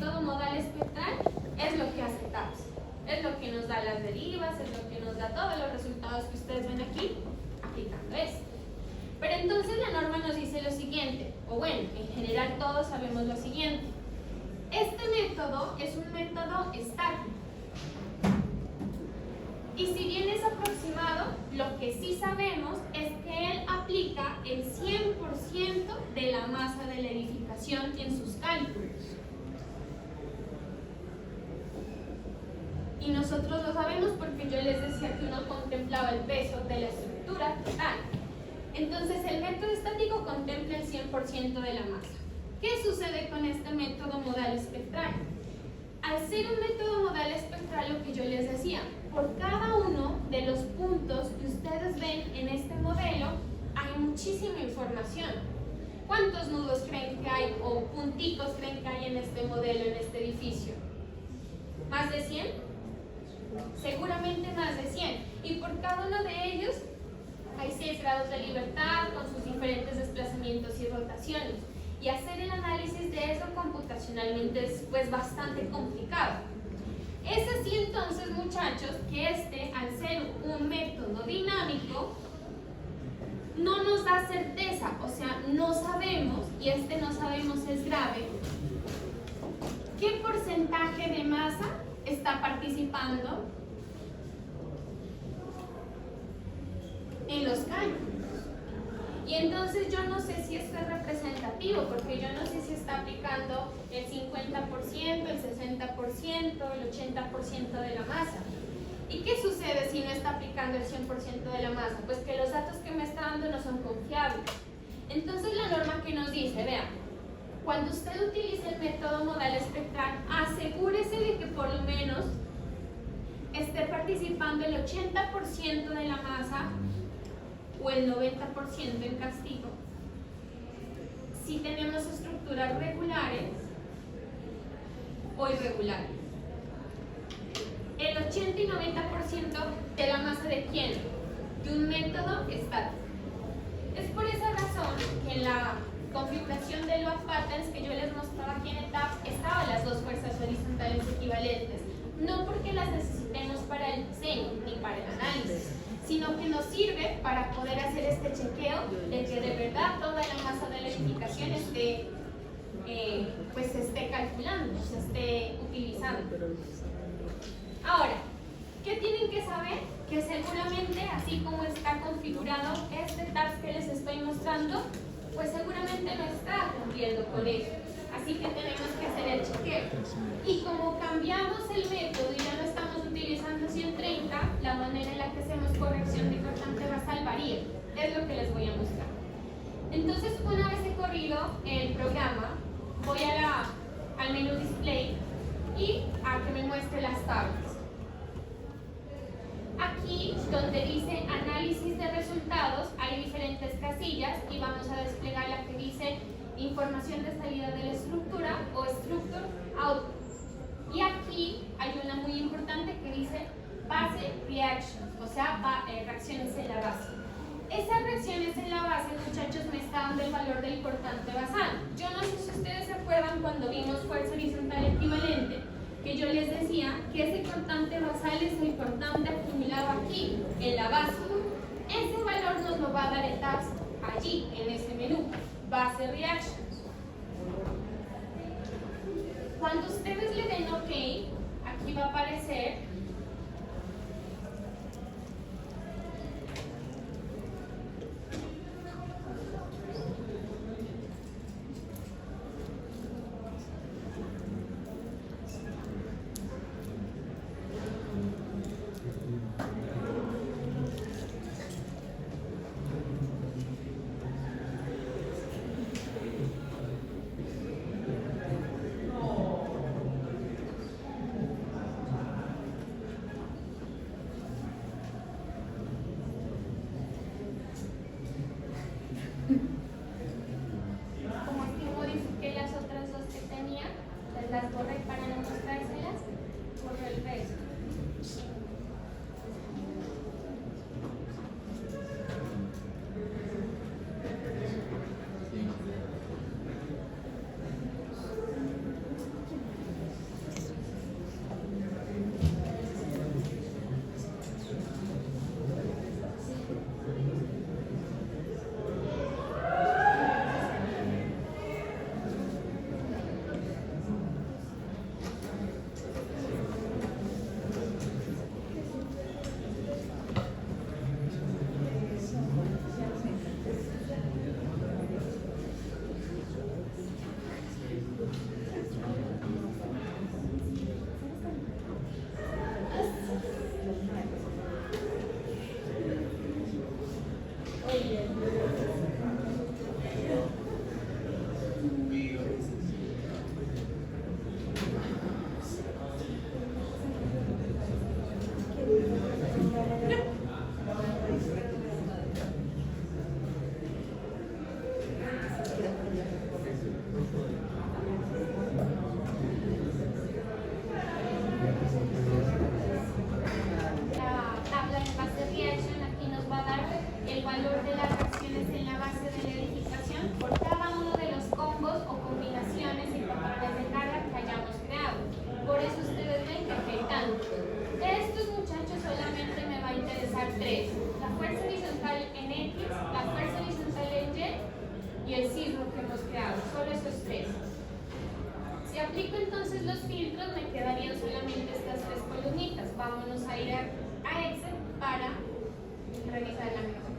método modal espectral es lo que hace TAPS. Es lo que nos da las derivas, es lo que nos da todos los resultados que ustedes ven aquí, aplicando esto. Pero entonces la norma nos dice lo siguiente, o bueno, en general todos sabemos lo siguiente. Este método es un método estático. Y si bien es aproximado, lo que sí sabemos es que él aplica el 100% de la masa de la edificación en sus cálculos. Y nosotros lo sabemos porque yo les decía que uno contemplaba el peso de la estructura total. Entonces el método estático contempla el 100% de la masa. ¿Qué sucede con este método modal espectral? Al ser un método modal espectral, lo que yo les decía, por cada uno de los puntos que ustedes ven en este modelo, hay muchísima información. ¿Cuántos nudos creen que hay o punticos creen que hay en este modelo, en este edificio? ¿Más de 100? Seguramente más de 100. Y por cada uno de ellos hay 6 grados de libertad con sus diferentes desplazamientos y rotaciones. Y hacer el análisis de eso computacionalmente es pues bastante complicado. Es así entonces, muchachos, que al ser un método dinámico, no nos da certeza, o sea, no sabemos, y no sabemos es grave, qué porcentaje de masa está participando en los cálculos. Y entonces yo no sé si esto es representativo, porque yo no sé si está aplicando el 50%, el 60%, el 80% de la masa. ¿Y qué sucede si no está aplicando el 100% de la masa? Pues que los datos que me está dando no son confiables. Entonces la norma que nos dice, vean, cuando usted utilice el método modal espectral, asegúrese de que por lo menos esté participando el 80% de la masa o el 90% en castigo. Si tenemos estructuras regulares o irregulares. El 80 y 90% de la masa ¿de quién? De un método estático. Es por esa razón que en la configuración de load patterns que yo les mostraba aquí en el TAPS estaban las dos fuerzas horizontales equivalentes. No porque las necesitemos para el diseño ni para el análisis, sino que nos sirve para poder hacer este chequeo de que de verdad toda la masa de la edificación pues se esté calculando, se esté utilizando. Ahora, ¿qué tienen que saber? Que seguramente, así como está configurado este TAPS que les estoy mostrando, pues seguramente no está cumpliendo con eso. Así que tenemos que hacer el chequeo. Y como cambiamos el método y ya no estamos utilizando 130, la manera en la que hacemos corrección de cortante basal varía. Es lo que les voy a mostrar. Entonces, una vez he corrido el programa, voy al menú Display y a que me muestre las tablas. Aquí, donde dice Análisis de resultados, hay diferentes casillas y vamos a desplegar la que dice Información de salida de la estructura o Structure Output. Y aquí hay una muy importante que dice Base Reactions, o sea, reacciones en la base. Esas reacciones en la base, muchachos, me está dando el valor del cortante basal. Yo no sé si ustedes se acuerdan cuando vimos fuerza horizontal equivalente, que yo les decía que ese cortante basal es el cortante acumulado aquí, en la base. Ese valor nos lo va a dar el TAPS allí, en ese menú, Base Reactions. Cuando ustedes le den OK, aquí va a aparecer las borré para no mostrárselas, borré el resto. aplico entonces los filtros, me quedarían solamente estas tres columnitas. Vámonos a ir a Excel para revisarla mejor.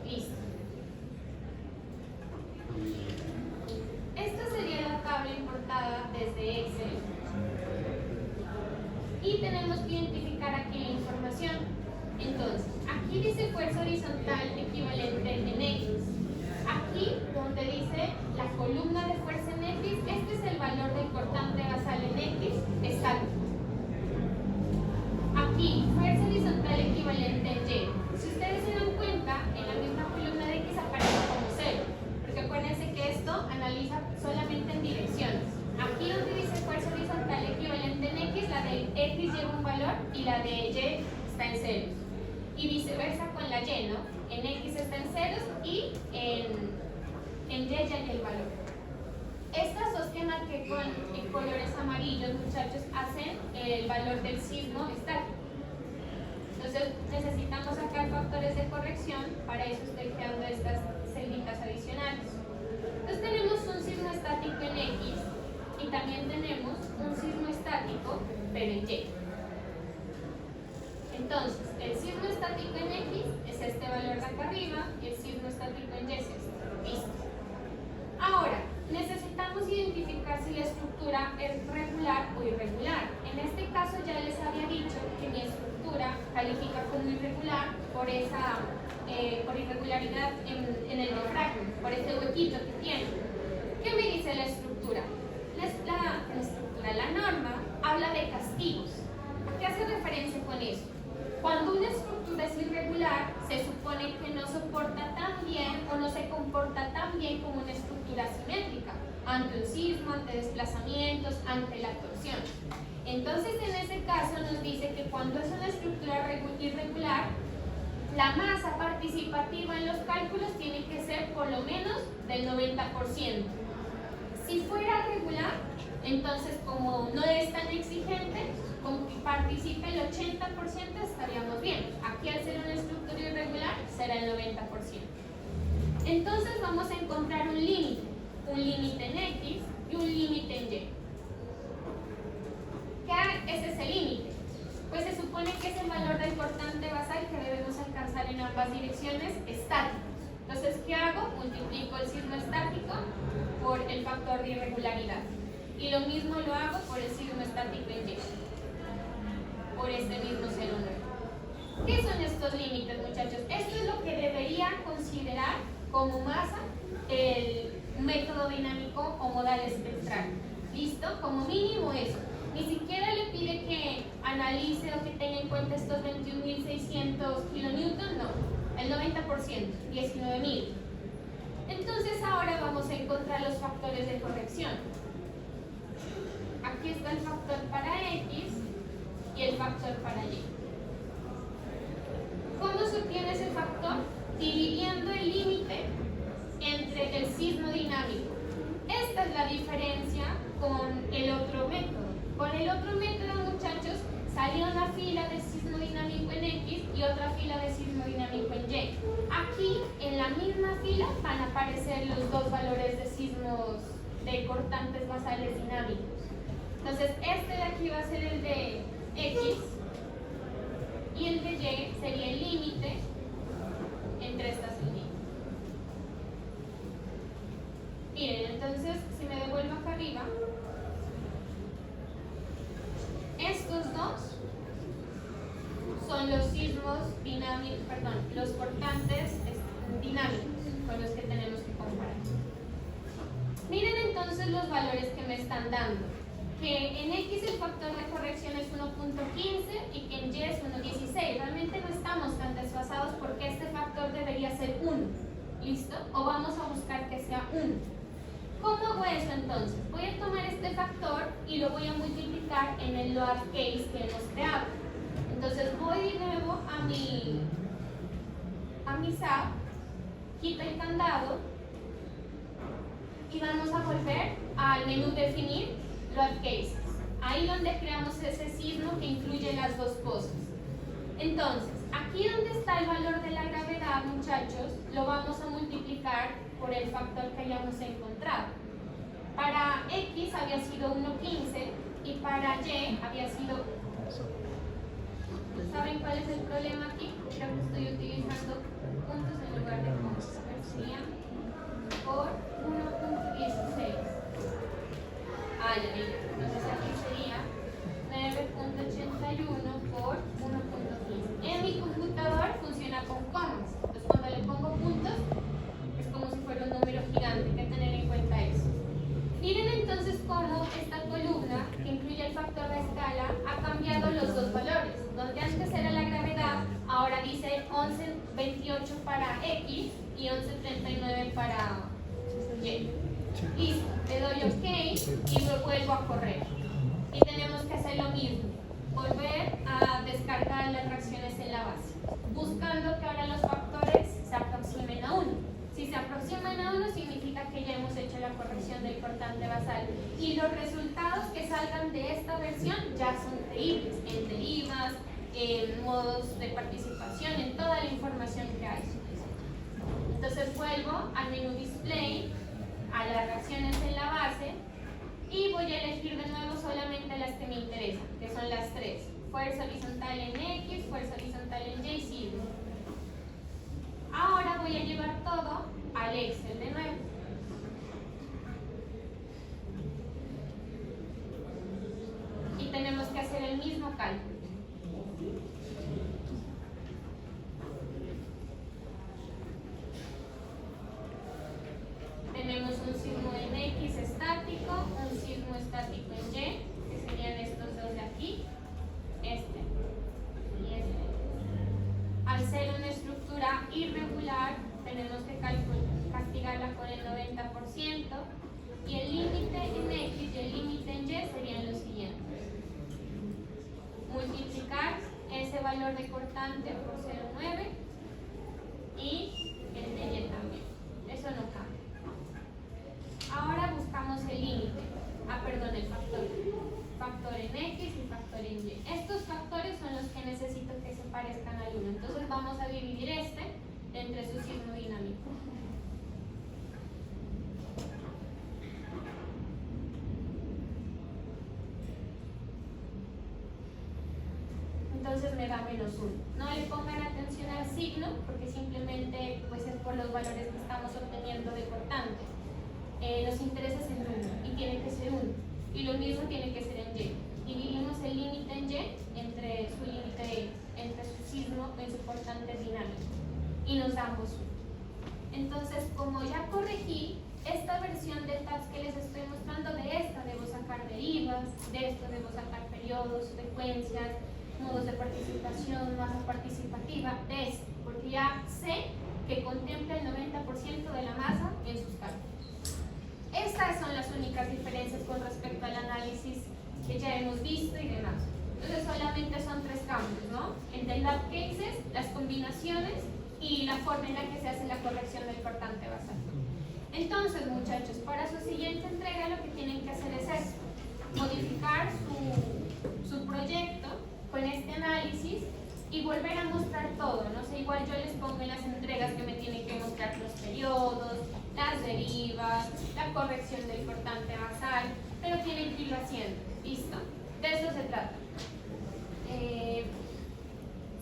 Listo. Esta sería la tabla importada desde Excel. Y tenemos que identificar aquí la información. Entonces, aquí dice fuerza horizontal equivalente en X. Aquí, donde dice la columna de fuerza en X, este es el valor del cortante basal en X exacto. Aquí, fuerza horizontal equivalente en Y. Si ustedes se dan cuenta, en la misma columna de X aparece como 0, porque acuérdense que esto analiza solamente en direcciones. Aquí donde dice fuerza horizontal equivalente en X, la de X lleva un valor y la de Y está en ceros. Y viceversa con la Y, ¿no? En X está en ceros y en Y ya hay el valor. Estas dos que marqué con colores amarillos, muchachos, hacen el valor del sismo estático. Entonces necesitamos sacar factores de corrección, para eso estoy creando estas celditas adicionales. Entonces tenemos un sismo estático en X y también tenemos un sismo estático, pero en Y. Entonces, el sismo estático en X es este valor de acá arriba y el sismo estático en Y es este. Listo. Ahora, necesitamos identificar si la estructura es regular o irregular. En este caso ya les había dicho que mi estructura califica como irregular por esa por irregularidad en el diafragma, por este huequito que tiene. ¿Qué me dice la estructura? La norma habla de castigos. ¿A qué hace referencia con eso? Cuando una estructura es irregular, se supone que no soporta tan bien o no se comporta tan bien como una estructura simétrica, ante un sismo, ante desplazamientos, ante la torsión. Entonces, en ese caso nos dice que cuando es una estructura irregular, la masa participativa en los cálculos tiene que ser por lo menos del 90%. Si fuera regular, entonces como no es tan exigente, con que participe el 80% estaríamos bien. Aquí al ser una estructura irregular será el 90%. Entonces vamos a encontrar un límite en X y un límite en Y. ¿Qué es ese límite? Pues se supone que es el valor del cortante basal que debemos alcanzar en ambas direcciones estáticos. Entonces, ¿qué hago? Multiplico el sismo estático por el factor de irregularidad. Y lo mismo lo hago por el sismo estático en Y, por este mismo 0,9. ¿Qué son estos límites, muchachos? Esto es lo que debería considerar como masa el método dinámico o modal espectral. ¿Listo? Como mínimo eso. Ni siquiera le pide que analice o que tenga en cuenta estos 21.600 kilonewton, no. El 90%, 19.000. Entonces ahora vamos a encontrar los factores de corrección. Aquí está el factor para X y el factor para Y. ¿Cómo se obtiene ese factor? Dividiendo el límite entre el sismo dinámico. Esta es la diferencia con el otro método. Con el otro método, muchachos, salía una fila de sismo dinámico en X y otra fila de sismo dinámico en Y. Aquí, en la misma fila, van a aparecer los dos valores de sismos de cortantes basales dinámicos. Entonces, este de aquí va a ser el de X y el de Y sería el límite entre estas líneas. Miren, entonces, si me devuelvo acá arriba, estos dos son los sismos dinámicos, los cortantes dinámicos con los que tenemos que comparar. Miren entonces los valores que me están dando. Que en X el factor de corrección es 1.15 y que en Y es 1.16. Realmente no estamos tan desfasados porque este factor debería ser 1. ¿Listo? O vamos a buscar que sea 1. ¿Cómo hago eso entonces? Voy a tomar este factor y lo voy a multiplicar en el load case que hemos creado. Entonces voy de nuevo a mi SAP, quito el candado y vamos a volver al menú definir load cases. Ahí donde creamos ese sismo que incluye las dos cosas. Entonces, aquí donde está el valor de la gravedad, muchachos, lo vamos a multiplicar multiplicar por el factor que hayamos encontrado. Para X había sido 1,15 y para Y había sido... ¿Saben cuál es el problema aquí? Creo que estoy utilizando puntos en lugar de puntos. A ver, sería por 1,16. Ah, ya vi. Entonces aquí sería 9,81 por 1,15. En mi computador funciona con comas. Entonces cuando le pongo puntos es como si fuera un número gigante. Hay que tener en cuenta eso. Miren entonces cómo esta columna, que incluye el factor de escala, ha cambiado los dos valores. Donde antes era la gravedad, ahora dice 11,28 para X y 11,39 para Y. Listo, le doy OK y lo vuelvo a correr. Y tenemos que hacer lo mismo, volver a descargar las reacciones en la base, buscando que ahora los factores se aproximen a 1. Si se aproximan a 1 significa que ya hemos hecho la corrección del cortante basal y los resultados que salgan de esta versión ya son creíbles en derivas, en modos de participación, en toda la información que hay. Entonces vuelvo al menú display, a las reacciones en la base y voy a elegir de nuevo solamente las que me interesan, que son las tres: fuerza horizontal en X, fuerza horizontal en Y y sigma. Ahora voy a llevar todo al Excel de nuevo. Y tenemos que hacer el mismo cálculo. Tenemos un sismo en X estático, un sismo estático en Y, que serían estos dos de aquí, este y este. Al ser una estructura irregular, tenemos que castigarla con el 90%, y el límite en X y el límite en Y serían los siguientes: multiplicar ese valor de cortante por 0,9 y el de Y también. Eso no cambia. Ahora buscamos el límite, el factor. Factor en X y factor en Y. Estos factores son los que necesito que se parezcan al 1. Entonces vamos a dividir este entre su sismo dinámico. Entonces me da -1. No le pongan atención al signo porque simplemente pues, es por los valores que estamos obteniendo de cortante. Nos interesa es el 1 y tiene que ser 1. Y lo mismo tiene que ser en Y. Dividimos el límite en Y entre su límite, entre su sismo en su cortante dinámico. Y nos damos 1. Entonces, como ya corregí esta versión del TAPS que les estoy mostrando, de esta debo sacar derivas, de esto debo sacar periodos, frecuencias, modos de participación, masa participativa, de esto, porque ya sé que contempla el 90% de la masa en sus cálculos. Estas son las únicas diferencias con respecto al análisis que ya hemos visto y demás. Entonces solamente son 3 cambios, ¿no? El del lab cases, las combinaciones y la forma en la que se hace la corrección del cortante basal. Entonces, muchachos, para su siguiente entrega lo que tienen que hacer es esto: modificar su proyecto con este análisis y volver a mostrar todo. No sé, igual yo les pongo en las entregas que me tienen que mostrar los periodos, las derivas, la corrección del cortante basal, pero tienen que irlo haciendo. ¿Listo? De eso se trata.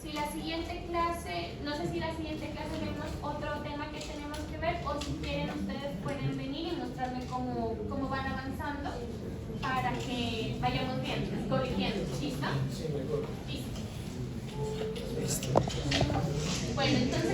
Si la siguiente clase, no sé si la siguiente clase vemos otro tema que tenemos que ver, o si quieren ustedes pueden venir y mostrarme cómo van avanzando para que vayamos viendo, corrigiendo. ¿Listo? Sí, mejor. Listo. Bueno, entonces